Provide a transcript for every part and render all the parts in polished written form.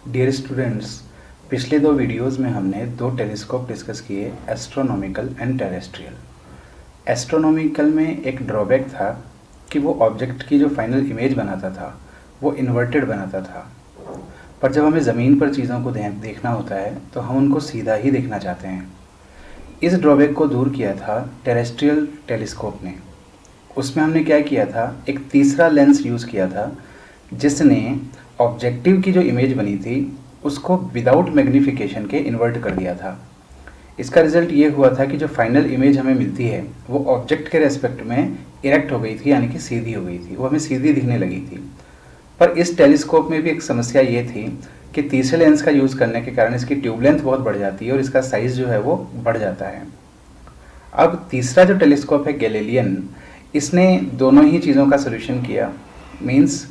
Dear students, पिछले दो videos में हमने दो टेलीस्कोप डिस्कस किए, एस्ट्रोनॉमिकल एंड टेरेस्ट्रियल। एस्ट्रोनॉमिकल में एक ड्रॉबैक था कि वो ऑब्जेक्ट की जो फाइनल इमेज बनाता था वो इन्वर्टेड बनाता था, पर जब हमें ज़मीन पर चीज़ों को देखना होता है तो हम उनको सीधा ही देखना चाहते हैं। इस ड्रॉबैक को दूर किया था टेरेस्ट्रियल टेलीस्कोप ने। उसमें हमने क्या किया था, एक तीसरा लेंस यूज़ किया था जिसने ऑब्जेक्टिव की जो इमेज बनी थी उसको विदाउट मैग्नीफिकेशन के इन्वर्ट कर दिया था। इसका रिजल्ट ये हुआ था कि जो फाइनल इमेज हमें मिलती है वो ऑब्जेक्ट के रेस्पेक्ट में इरेक्ट हो गई थी, यानी कि सीधी हो गई थी, वो हमें सीधी दिखने लगी थी। पर इस टेलीस्कोप में भी एक समस्या ये थी कि तीसरे लेंस का यूज़ करने के कारण इसकी ट्यूब लेंथ बहुत बढ़ जाती है और इसका साइज़ जो है वो बढ़ जाता है। अब तीसरा जो टेलीस्कोप है गैलीलियन, इसने दोनों ही चीज़ों का सोल्यूशन किया। मीन्स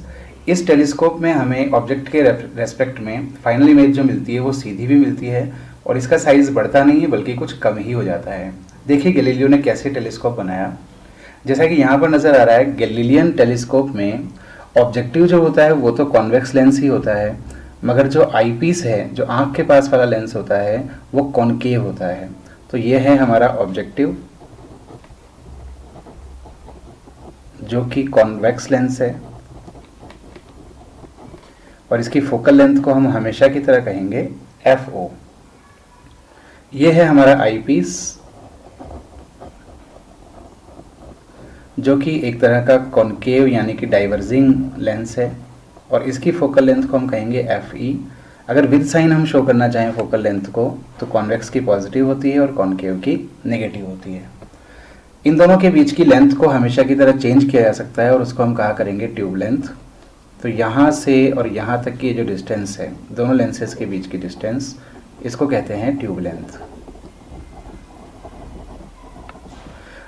इस टेलीस्कोप में हमें ऑब्जेक्ट के रेस्पेक्ट में फाइनल इमेज जो मिलती है वो सीधी भी मिलती है और इसका साइज़ बढ़ता नहीं है बल्कि कुछ कम ही हो जाता है। देखिए गैलीलियो ने कैसे टेलीस्कोप बनाया। जैसा कि यहाँ पर नज़र आ रहा है, गैलीलियन टेलीस्कोप में ऑब्जेक्टिव जो होता है वो तो कॉन्वेक्स लेंस ही होता है, मगर जो आईपीस है, जो आँख के पास वाला लेंस होता है, वो कॉनकेव होता है। तो ये है हमारा ऑब्जेक्टिव जो कि कॉन्वेक्स लेंस है और इसकी फोकल लेंथ को हम हमेशा की तरह कहेंगे FO। ये है हमारा आईपीस जो कि एक तरह का कॉनकेव यानी कि डाइवर्जिंग लेंस है और इसकी फोकल लेंथ को हम कहेंगे FE। अगर विद साइन हम शो करना चाहें फोकल लेंथ को तो कॉन्वेक्स की पॉजिटिव होती है और कॉनकेव की नेगेटिव होती है। इन दोनों के बीच की लेंथ को हमेशा की तरह चेंज किया जा सकता है और उसको हम कहा करेंगे ट्यूब लेंथ। तो यहाँ से और यहाँ तक की जो डिस्टेंस है, दोनों लेंसेज के बीच की डिस्टेंस, इसको कहते हैं ट्यूब लेंथ।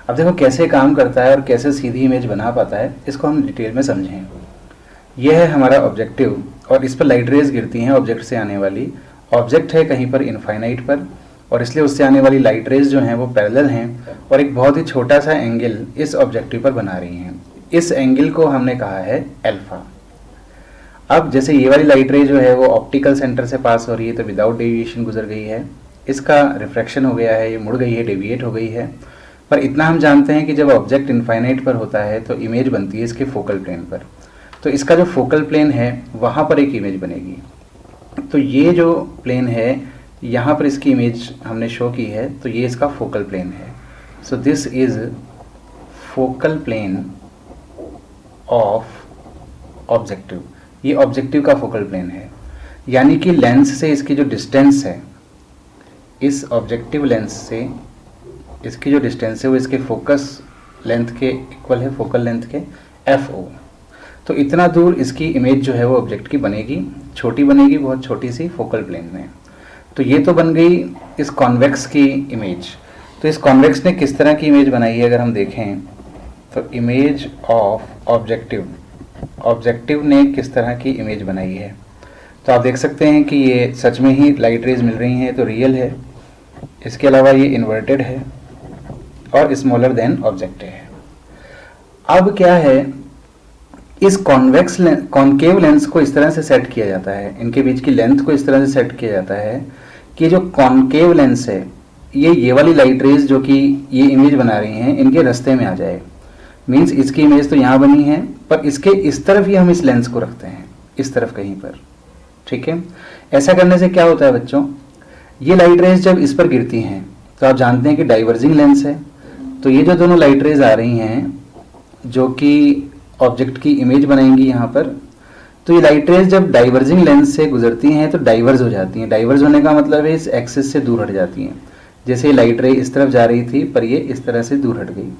अब देखो कैसे काम करता है और कैसे सीधी इमेज बना पाता है, इसको हम डिटेल में समझें। यह है हमारा ऑब्जेक्टिव और इस पर लाइट रेज गिरती हैं ऑब्जेक्ट से आने वाली। ऑब्जेक्ट है कहीं पर इनफाइनाइट पर और इसलिए उससे आने वाली लाइट रेज जो हैं वो पैरेलल हैं और एक बहुत ही छोटा सा एंगल इस ऑब्जेक्टिव पर बना रही हैं। इस एंगल को हमने कहा है अल्फा। अब जैसे ये वाली लाइट रे जो है वो ऑप्टिकल सेंटर से पास हो रही है तो विदाउट डेविएशन गुजर गई है, इसका रिफ्रैक्शन हो गया है, ये मुड़ गई है, डेविएट हो गई है। पर इतना हम जानते हैं कि जब ऑब्जेक्ट इनफाइनाइट पर होता है तो इमेज बनती है इसके फोकल प्लेन पर। तो इसका जो फोकल प्लेन है वहाँ पर एक इमेज बनेगी। तो ये जो प्लेन है यहाँ पर इसकी इमेज हमने शो की है, तो ये इसका फोकल प्लेन है। So this is focal plane of objective. ये ऑब्जेक्टिव का फोकल प्लेन है, यानी कि लेंस से इसकी जो डिस्टेंस है, इस ऑब्जेक्टिव लेंस से इसकी जो डिस्टेंस है वो इसके फोकस लेंथ के इक्वल है, फोकल लेंथ के FO। तो इतना दूर इसकी इमेज जो है वो ऑब्जेक्ट की बनेगी, छोटी बनेगी, बहुत छोटी सी फोकल प्लेन में। तो ये तो बन गई इस कॉन्वेक्स की इमेज। तो इस कॉन्वेक्स ने किस तरह की इमेज बनाई है अगर हम देखें तो इमेज ऑफ ऑब्जेक्टिव, ऑब्जेक्टिव ने किस तरह की इमेज बनाई है। तो आप देख सकते हैं कि ये सच में ही लाइट रेज मिल रही हैं तो रियल है, इसके अलावा ये इन्वर्टेड है और स्मॉलर देन ऑब्जेक्ट है। अब क्या है, इस कॉन्केव लेंस को इस तरह से सेट किया जाता है, इनके बीच की लेंथ को इस तरह से सेट किया जाता है कि जो कॉन्केव लेंस है ये वाली लाइट रेज जो कि ये इमेज बना रही हैं इनके रास्ते में आ जाए। मीन्स इसकी इमेज तो यहाँ बनी है पर इसके इस तरफ ही हम इस लेंस को रखते हैं, इस तरफ कहीं पर। ठीक है, ऐसा करने से क्या होता है बच्चों, ये लाइट रेज जब इस पर गिरती हैं तो आप जानते हैं कि डाइवर्जिंग लेंस है। तो ये जो दोनों लाइट रेज आ रही हैं जो कि ऑब्जेक्ट की इमेज बनाएंगी यहाँ पर, तो ये लाइट रेज जब डाइवर्जिंग लेंस से गुजरती हैं तो डाइवर्ज हो जाती हैं। डाइवर्ज होने का मतलब है इस एक्सिस से दूर हट जाती हैं। जैसे ये लाइट रे इस तरफ जा रही थी पर ये इस तरह से दूर हट गई,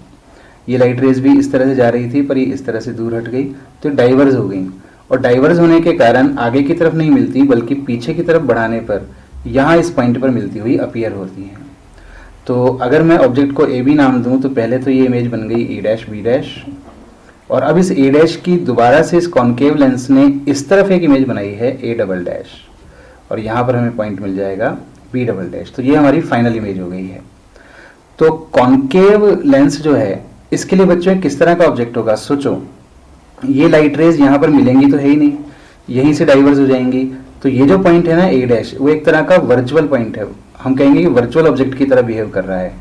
ये लाइट रेज भी इस तरह से जा रही थी पर ये इस तरह से दूर हट गई, तो डाइवर्ज हो गई। और डाइवर्ज होने के कारण आगे की तरफ नहीं मिलती बल्कि पीछे की तरफ बढ़ाने पर यहाँ इस पॉइंट पर मिलती हुई अपीयर होती हैं। तो अगर मैं ऑब्जेक्ट को AB नाम दूं तो पहले तो ये इमेज बन गई A', B', और अब इस A' की दोबारा से इस कॉन्केव लेंस ने इस तरफ एक इमेज बनाई है A', और यहाँ पर हमें पॉइंट मिल जाएगा B'। तो ये हमारी फाइनल इमेज हो गई है। तो कॉन्केव लेंस जो है इसके लिए बच्चों किस तरह का ऑब्जेक्ट होगा, सोचो। ये लाइट रेज यहाँ पर मिलेंगी तो है ही नहीं, यहीं से डाइवर्स हो जाएंगी, तो ये जो पॉइंट है ना ए डैश, वो एक तरह का वर्चुअल पॉइंट है, हम कहेंगे कि वर्चुअल ऑब्जेक्ट की तरह बिहेव कर रहा है।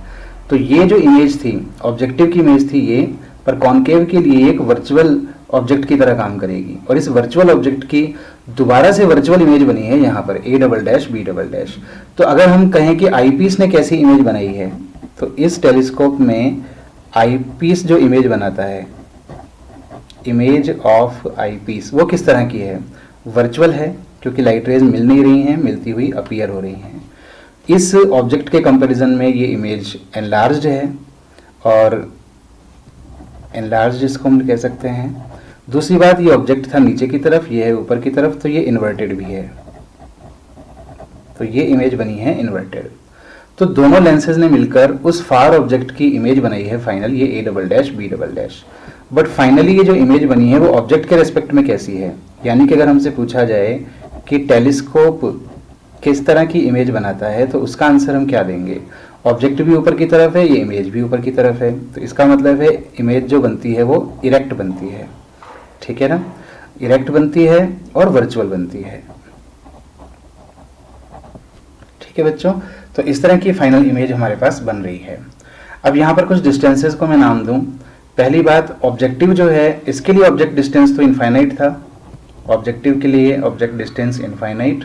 तो ये जो इमेज थी, ऑब्जेक्टिव की इमेज थी ये, पर कॉन्केव के लिए एक वर्चुअल ऑब्जेक्ट की तरह काम करेगी, और इस वर्चुअल ऑब्जेक्ट की दोबारा से वर्चुअल इमेज बनी है यहाँ पर A double dash B double dash. तो अगर हम कहें कि आईपीस ने कैसी इमेज बनाई है, तो इस टेलीस्कोप में आईपीस जो इमेज बनाता है, इमेज ऑफ आईपीस, वो किस तरह की है? वर्चुअल है, क्योंकि लाइट रेज मिल नहीं रही हैं, मिलती हुई अपीयर हो रही हैं। इस ऑब्जेक्ट के कंपैरिजन में ये इमेज एनलार्ज्ड है, और एनलार्ज्ड इसको हम कह सकते हैं। दूसरी बात, ये ऑब्जेक्ट था नीचे की तरफ, ये है ऊपर की तरफ, तो ये इन्वर्टेड भी है, तो ये इमेज बनी है इन्वर्टेड। तो दोनों लेंसेज ने मिलकर उस फार ऑब्जेक्ट की इमेज बनाई है फाइनल, ये A double dash B double dash. But finally ये जो इमेज बनी है वो ऑब्जेक्ट के रेस्पेक्ट में कैसी है? यानी कि अगर हमसे पूछा जाए कि टेलीस्कोप किस तरह की इमेज बनाता है, तो उसका आंसर हम क्या देंगे? ऑब्जेक्ट भी ऊपर की तरफ है, ये इमेज भी ऊपर की तरफ है, तो इसका मतलब है इमेज जो बनती है वो इरेक्ट बनती है, ठीक है ना? इरेक्ट बनती है और वर्चुअल बनती है, ठीक है बच्चों। तो इस तरह की फाइनल इमेज हमारे पास बन रही है। अब यहाँ पर कुछ डिस्टेंसेस को मैं नाम दूं। पहली बात, ऑब्जेक्टिव जो है, इसके लिए ऑब्जेक्ट डिस्टेंस तो इनफाइनाइट था, ऑब्जेक्टिव के लिए ऑब्जेक्ट डिस्टेंस इनफाइनाइट,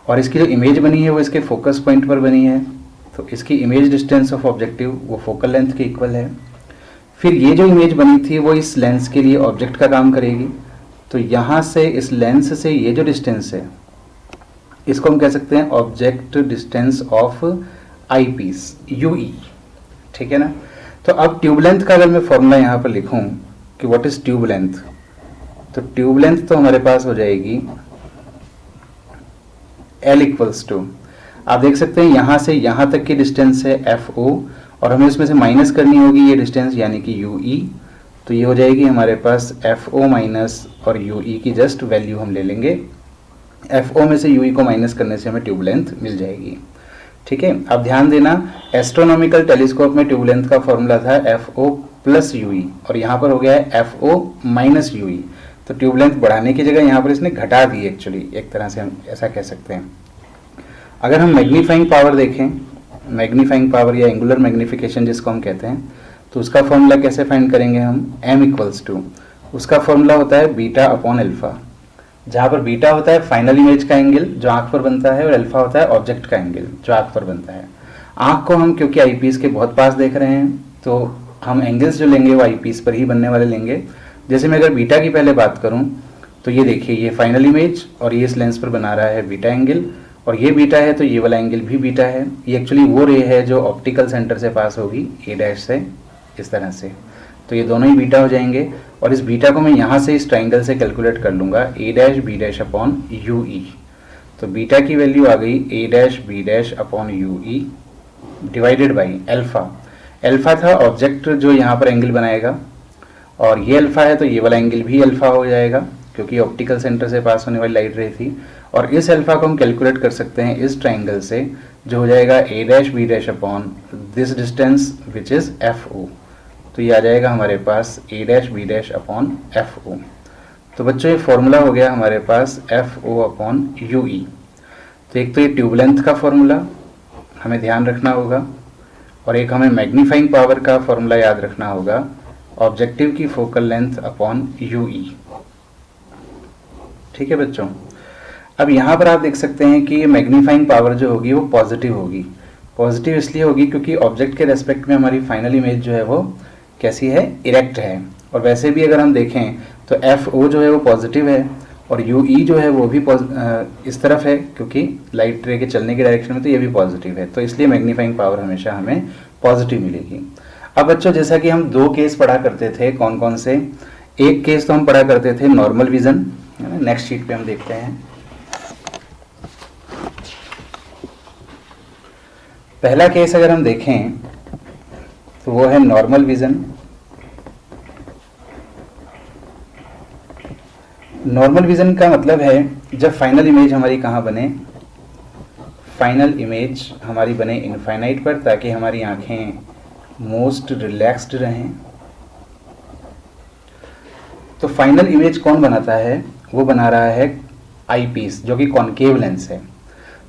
और इसकी जो इमेज बनी है वो इसके फोकस पॉइंट पर बनी है, तो इसकी इमेज डिस्टेंस ऑफ ऑब्जेक्टिव वो फोकल लेंथ के इक्वल है। फिर ये जो इमेज बनी थी वो इस लेंस के लिए ऑब्जेक्ट का काम करेगी, तो यहाँ से इस लेंस से ये जो डिस्टेंस है इसको हम कह सकते हैं object distance of eyepiece, UE, ठीक है ना। तो अब ट्यूब लेंथ का अगर मैं फॉर्मूला यहाँ पर लिखूं कि व्हाट इज ट्यूब लेंथ, तो ट्यूब लेंथ तो हमारे पास हो जाएगी L इक्वल्स टू, आप देख सकते हैं यहाँ से यहाँ तक की डिस्टेंस है FO, और हमें इसमें से माइनस करनी होगी ये डिस्टेंस यानी कि UE, तो ये हो जाएगी हमारे पास FO माइनस और UE की जस्ट वैल्यू हम ले लेंगे, FO में से UE को माइनस करने से हमें ट्यूब लेंथ मिल जाएगी, ठीक है। अब ध्यान देना, एस्ट्रोनॉमिकल टेलीस्कोप में ट्यूब लेंथ का फॉर्मूला था FO प्लस UE, और यहाँ पर हो गया है FO माइनस UE, तो ट्यूब लेंथ बढ़ाने की जगह यहाँ पर इसने घटा दी एक्चुअली, एक तरह से हम ऐसा कह सकते हैं। अगर हम मैग्नीफाइंग पावर देखें, मैग्नीफाइंग पावर या एंगुलर मैग्निफिकेशन जिसको हम कहते हैं, तो उसका फॉर्मूला कैसे फाइंड करेंगे हम? M इक्वल्स टू, उसका फॉर्मूला होता है बीटा अपॉन अल्फा, जहाँ पर बीटा होता है फाइनल इमेज का एंगल जो आंख पर बनता है, और अल्फा होता है ऑब्जेक्ट का एंगल जो आंख पर बनता है। आंख को हम क्योंकि आईपीस के बहुत पास देख रहे हैं, तो हम एंगल्स जो लेंगे वो आईपीस पर ही बनने वाले लेंगे। जैसे मैं अगर बीटा की पहले बात करूं, तो ये देखिए, ये फाइनल इमेज और ये इस लेंस पर बना रहा है बीटा एंगल, और ये बीटा है तो ये वाला एंगल भी बीटा है। ये एक्चुअली वो रे है जो ऑप्टिकल सेंटर से पास होगी ए डैश से, इस तरह से, तो ये दोनों ही बीटा हो जाएंगे। और इस बीटा को मैं यहाँ से इस ट्राइंगल से कैलकुलेट कर लूँगा A dash B dash upon U E, तो बीटा की वैल्यू आ गई A dash B dash upon U E divided by alpha. Alpha था ऑब्जेक्ट जो यहाँ पर एंगल बनाएगा, और ये अल्फा है तो ये वाला एंगल भी अल्फा हो जाएगा क्योंकि ऑप्टिकल सेंटर से पास होने वाली लाइट रे थी। और इस अल्फा को हम कैलकुलेट कर सकते हैं इस ट्राइंगल से, जो हो जाएगा A dash B dash upon this distance which is F O, तो ये आ जाएगा हमारे पास A dash B dash upon F O. तो बच्चों ये फॉर्मूला हो गया हमारे पास F O upon U E. तो एक तो ये ट्यूब लेंथ का फॉर्मूला हमें ध्यान रखना होगा, और एक हमें मैग्नीफाइंग पावर का फॉर्मूला याद रखना होगा, ऑब्जेक्टिव की फोकल लेंथ अपॉन यू ई। ठीक है बच्चों, अब यहाँ पर आप देख सकते हैं कि मैग्नीफाइंग पावर जो होगी वो पॉजिटिव होगी। पॉजिटिव इसलिए होगी क्योंकि ऑब्जेक्ट के रेस्पेक्ट में हमारी फाइनल इमेज जो है वो कैसी है, इरेक्ट है। और वैसे भी अगर हम देखें तो एफ ओ जो है वो पॉजिटिव है, और यू ई जो है वो भी इस तरफ है क्योंकि लाइट रे के चलने के डायरेक्शन में, तो ये भी पॉजिटिव है। तो इसलिए मैग्नीफाइंग पावर हमेशा हमें पॉजिटिव मिलेगी। अब बच्चों जैसा कि हम दो केस पढ़ा करते थे, कौन कौन से, एक केस तो हम पढ़ा करते थे नॉर्मल विजन, नेक्स्ट शीट पे हम देखते हैं। पहला केस अगर हम देखें तो वो है नॉर्मल विजन। नॉर्मल विजन का मतलब है जब फाइनल इमेज हमारी कहाँ बने, फाइनल इमेज हमारी बने इनफाइनाइट पर, ताकि हमारी आंखें मोस्ट रिलैक्स्ड रहें। तो फाइनल इमेज कौन बनाता है, वो बना रहा है आई पीस जो कि कॉन्केव लेंस है,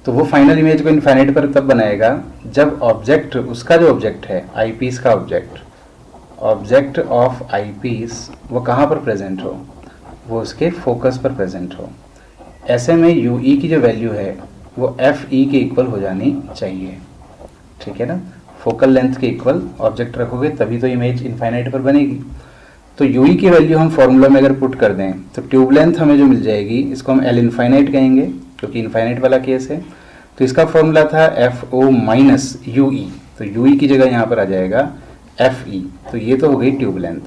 तो वो फाइनल इमेज को इनफाइनाइट पर तब बनाएगा जब ऑब्जेक्ट, उसका जो ऑब्जेक्ट है आई पीस का ऑब्जेक्ट ऑफ आई पीस वो कहाँ पर प्रेजेंट हो, वो उसके फोकस पर प्रेजेंट हो। ऐसे में यू ई की जो वैल्यू है वो एफ ई के इक्वल हो जानी चाहिए, ठीक है ना। फोकल लेंथ के इक्वल ऑब्जेक्ट रखोगे तभी तो इमेज इनफाइनाइट पर बनेगी। तो यू ई की वैल्यू हम फॉर्मूला में अगर पुट कर दें तो ट्यूब लेंथ हमें जो मिल जाएगी इसको हम एल इनफाइनाइट कहेंगे क्योंकि इनफाइनाइट वाला केस है। तो इसका फॉर्मूला था F O minus U E, तो यू ई की जगह यहाँ पर आ जाएगा एफ ई, तो ये तो हो गई ट्यूब लेंथ।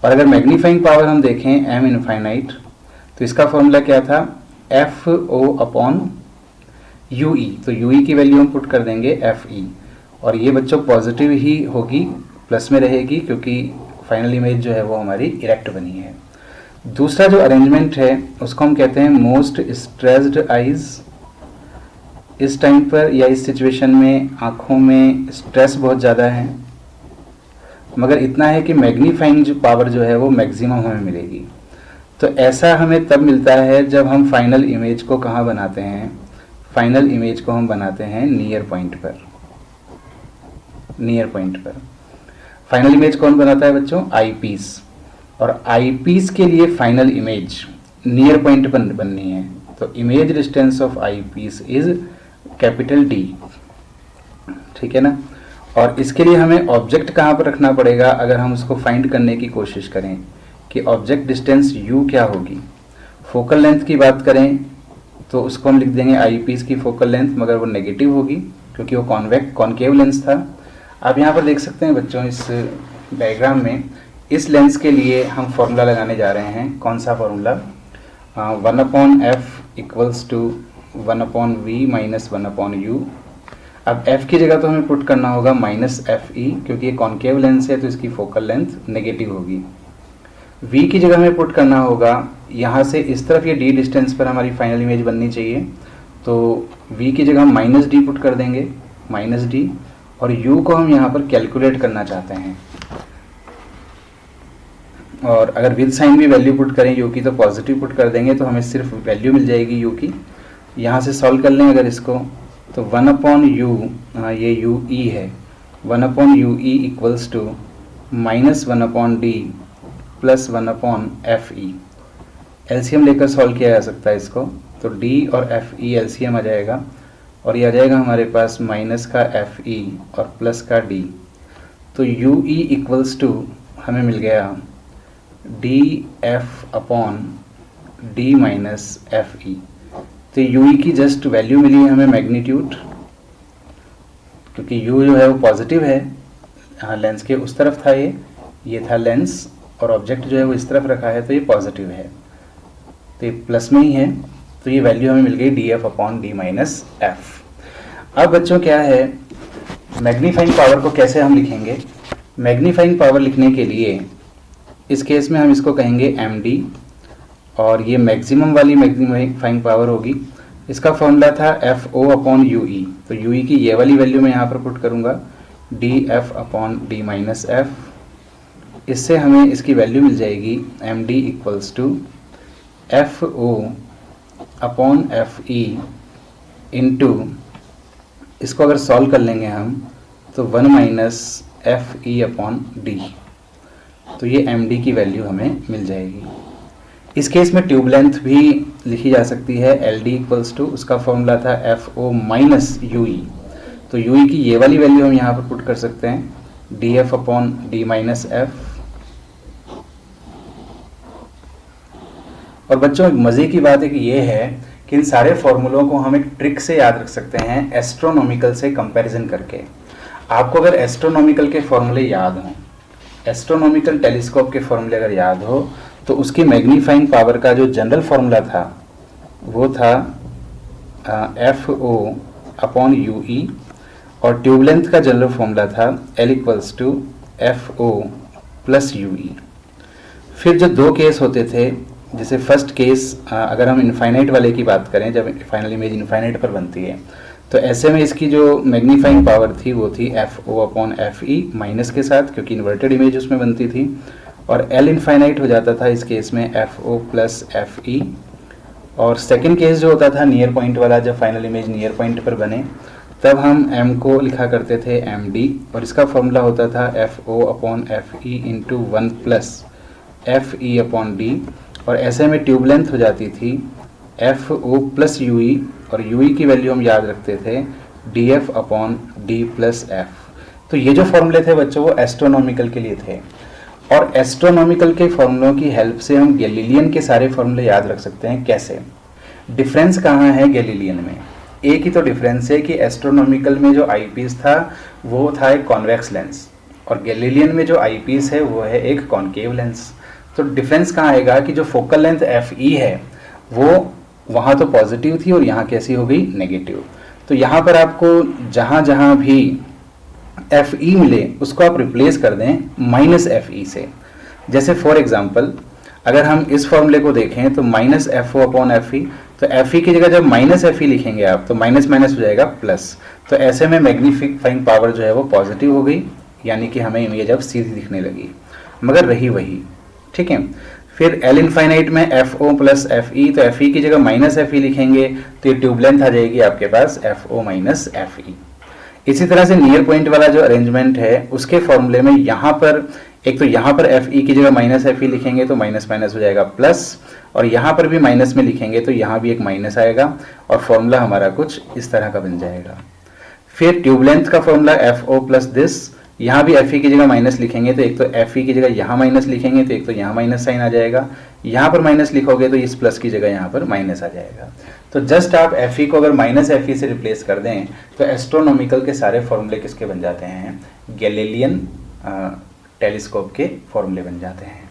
और अगर मैग्नीफाइंग पावर हम देखें एम इनफाइनाइट, तो इसका फॉर्मूला क्या था F O upon U E, तो यू ई की वैल्यू हम पुट कर देंगे एफ ई, और ये बच्चों पॉजिटिव ही होगी, प्लस में रहेगी क्योंकि फाइनल इमेज जो है वो हमारी इरेक्ट बनी है। दूसरा जो अरेंजमेंट है उसको हम कहते हैं मोस्ट स्ट्रेस्ड आइज। इस टाइम पर या इस सिचुएशन में आँखों में स्ट्रेस बहुत ज़्यादा है, मगर इतना है कि मैग्नीफाइंग जो पावर जो है वो मैक्सिमम हमें मिलेगी। तो ऐसा हमें तब मिलता है जब हम फाइनल इमेज को कहाँ बनाते हैं, फाइनल इमेज को हम बनाते हैं नियर पॉइंट पर। नियर पॉइंट पर फाइनल इमेज कौन बनाता है बच्चों, आई पीस, और आई पीस के लिए फाइनल इमेज नियर पॉइंट पर बननी है। तो image distance of eyepiece is capital D, ठीक है ना। और इसके लिए हमें ऑब्जेक्ट कहाँ पर रखना पड़ेगा, अगर हम उसको फाइंड करने की कोशिश करें कि ऑब्जेक्ट डिस्टेंस u क्या होगी। फोकल लेंथ की बात करें तो उसको हम लिख देंगे आई पीस की फोकल लेंथ, मगर वो नेगेटिव होगी क्योंकि वो कॉन्केव लेंस था। आप यहाँ पर देख सकते हैं बच्चों इस डायग्राम में, इस लेंस के लिए हम फॉर्मूला लगाने जा रहे हैं। कौन सा formula, 1/f equals to 1/v minus 1/u। अब f की जगह तो हमें पुट करना होगा -fe क्योंकि ये कॉन्केव लेंस है तो इसकी फोकल लेंथ नेगेटिव होगी। v की जगह हमें पुट करना होगा, यहाँ से इस तरफ ये d डिस्टेंस पर हमारी फाइनल इमेज बननी चाहिए, तो v की जगह हम -d पुट कर देंगे, -d, और u को हम यहाँ पर कैलकुलेट करना चाहते हैं। और अगर विद साइन भी वैल्यू पुट करें u की तो पॉजिटिव पुट कर देंगे, तो हमें सिर्फ वैल्यू मिल जाएगी u की। यहाँ से सॉल्व कर लें अगर इसको, तो 1/u, ये u e है, 1/u e equals to -1/d plus 1/fe। LCM लेकर सॉल्व किया जा सकता है इसको, तो d और fe एलसीएम आ जाएगा, और ये आ जाएगा हमारे पास माइनस का fe और प्लस का d। तो u e इक्वल्स टू हमें मिल गया df/d माइनस fe। तो u e की जस्ट वैल्यू मिली है हमें मैग्नीट्यूड, क्योंकि u जो है वो पॉजिटिव है, हाँ लेंस के उस तरफ था, ये था लेंस, और ऑब्जेक्ट जो है वो इस तरफ रखा है तो ये पॉजिटिव है, तो ये प्लस में ही है, तो ये वैल्यू हमें मिल गई df/d माइनस f। अब बच्चों क्या है, मैग्नीफाइंग पावर को कैसे हम लिखेंगे। मैग्नीफाइंग पावर लिखने के लिए इस केस में हम इसको कहेंगे md, और ये मैक्सिमम वाली मैग्नीफाइंग पावर होगी। इसका फॉर्मूला था FO/UE, तो UE की ये वाली वैल्यू मैं यहाँ पर पुट करूँगा df/d माइनस f। इससे हमें इसकी वैल्यू मिल जाएगी md equals to FO/FE into, इसको अगर सॉल्व कर लेंगे हम तो 1 माइनस FE/d, तो ये md की वैल्यू हमें मिल जाएगी। इस केस में ट्यूब लेंथ भी लिखी जा सकती है, LD इक्वल्स टू, उसका फॉर्मूला था FO माइनस UE, तो UE की ये वाली वैल्यू हम यहाँ पर पुट कर सकते हैं df/d माइनस f। और बच्चों एक मज़े की बात है कि ये है कि इन सारे फॉर्मूलों को हम एक ट्रिक से याद रख सकते हैं, एस्ट्रोनॉमिकल से कंपैरिजन करके। आपको अगर एस्ट्रोनॉमिकल के फॉर्मूले याद हों, एस्ट्रोनॉमिकल टेलीस्कोप के फॉर्मूले अगर याद हो, तो उसकी मैग्नीफाइंग पावर का जो जनरल फॉर्मूला था वो था FO/UE, और ट्यूब लेंथ का जनरल फॉर्मूला था L equals to FO plus UE। फिर जो दो केस होते थे, जैसे फर्स्ट केस अगर हम इनफाइनाइट वाले की बात करें, जब फाइनल इमेज इनफाइनाइट पर बनती है, तो ऐसे में इसकी जो मैग्नीफाइंग पावर थी वो थी FO/FE माइनस के साथ, क्योंकि इन्वर्टेड इमेज उसमें बनती थी, और L इनफाइनाइट हो जाता था इस केस में FO प्लस FE और सेकंड केस जो होता था नियर पॉइंट वाला, जब फाइनल इमेज नियर पॉइंट पर बने तब हम m को लिखा करते थे md, और इसका फॉर्मूला होता था FO upon FE into 1 plus FE upon D, और ऐसे में ट्यूब लेंथ हो जाती थी FO प्लस UE, और UE की वैल्यू हम याद रखते थे DF upon D plus F। तो ये जो फॉर्मूले थे बच्चों वो एस्ट्रोनॉमिकल के लिए थे, और एस्ट्रोनॉमिकल के फॉर्मूलों की हेल्प से हम गैलीलियन के सारे फॉर्मूले याद रख सकते हैं। कैसे? डिफरेंस कहाँ है गैलीलियन में? एक ही तो डिफरेंस है कि एस्ट्रोनॉमिकल में जो आईपीस था वो था एक कॉन्वेक्स लेंस, और गैलीलियन में जो आईपीस है वो है एक कॉन्केव लेंस। तो डिफरेंस कहाँ आएगा कि जो फोकल लेंथ FE है वो वहाँ तो पॉजिटिव थी और यहाँ कैसी हो गई? नेगेटिव। तो यहाँ पर आपको जहाँ जहाँ भी FE मिले उसको आप रिप्लेस कर दें माइनस FE से। जैसे फॉर एग्जांपल अगर हम इस फॉर्मूले को देखें तो माइनस FO अपॉन FE, तो FE की जगह जब माइनस FE लिखेंगे आप तो माइनस माइनस हो जाएगा प्लस, तो ऐसे में मैग्नीफाइंग पावर जो है वो पॉजिटिव हो गई, यानी कि हमें इमेज अब सीधी दिखने लगी, मगर रही वही। ठीक है। फिर L इनफाइनाइट में FO प्लस FE, तो FE की जगह माइनस FE लिखेंगे तो ये ट्यूब लेंथ आ जाएगी आपके पास FO माइनस FE। इसी तरह से नियर पॉइंट वाला जो अरेंजमेंट है उसके फॉर्मूले में यहाँ पर एक तो यहाँ पर FE की जगह माइनस FE लिखेंगे तो माइनस माइनस हो जाएगा प्लस, और यहाँ पर भी माइनस में लिखेंगे तो यहाँ भी एक माइनस आएगा, और फॉर्मूला हमारा कुछ इस तरह का बन जाएगा। फिर ट्यूब लेंथ का फॉर्मूला FO प्लस दिस, यहाँ भी FE की जगह माइनस लिखेंगे तो एक तो FE की जगह यहाँ माइनस लिखेंगे तो एक तो यहाँ माइनस साइन आ जाएगा, यहाँ पर माइनस लिखोगे तो इस प्लस की जगह यहाँ पर माइनस आ जाएगा। तो जस्ट आप FE को अगर माइनस FE से रिप्लेस कर दें तो एस्ट्रोनॉमिकल के सारे फॉर्मूले किसके बन जाते हैं? गैलीलियन टेलीस्कोप के फॉर्मूले बन जाते हैं।